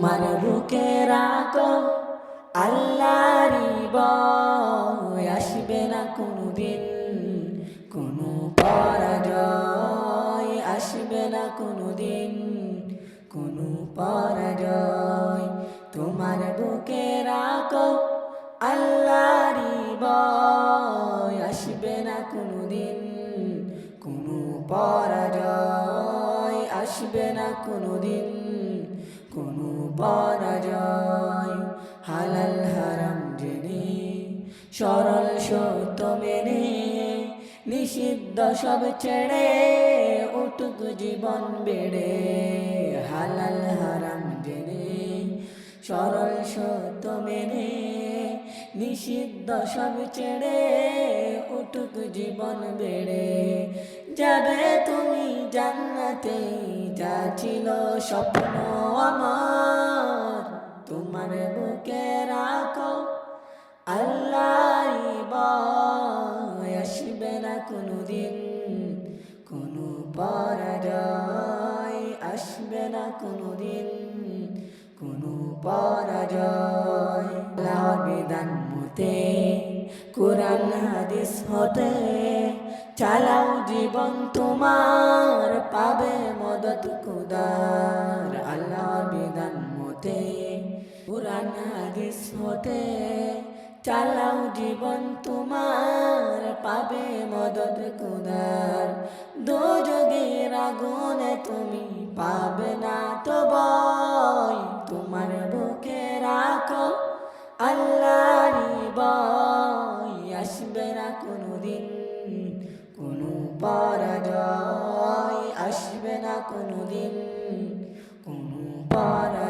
তোমার বুকে রাখো আল্লাহরই ভয়, আসবে না কোনোদিন কোনো পরাজয়, আসবে না কোনোদিন কোনো পরাজয়। তোমার বুকে রাখো আল্লাহরই ভয়, আসবে না কোনোদিন কোনো পরাজয়, আসবে না কোনোদিন কোনো পরাজয়। হালাল হারাম জেনে সরল সত্য মেনে নিষিদ্ধ সব ছেড়ে উঠুক জীবন বেড়ে। হালাল হারাম জেনে সরল সত্য মেনে নিষিদ্ধ সব ছেড়ে উঠুক জীবন বেড়ে। যাবে তুমি জান্নাতে, যা ছিল স্বপ্ন আমার, তোমার বুকে রাখো আল্লাহরই ভয়, আসবে না কোনোদিন কোনো পরাজয়, আসবে না কোনোদিন কোনো পরাজয়। আল্লাহর বিধান মতে কোরআন হাদিস হতে চালাও জীবন তোমার, পাবে মদত খোদার। আল্লাহর বিধান মতে কোরআন হাদিস হতে চালাও জীবন তোমার, পাবে মদত খোদার। দোজখের আগুনে তুমি পাবে না তো ভয়, তোমার বুকে রাখো আল্লাহরই ভয়, আসবে না কোনোদিন কোনো পরাজয়, আসবে না কোনোদিন কোনো পরাজয়।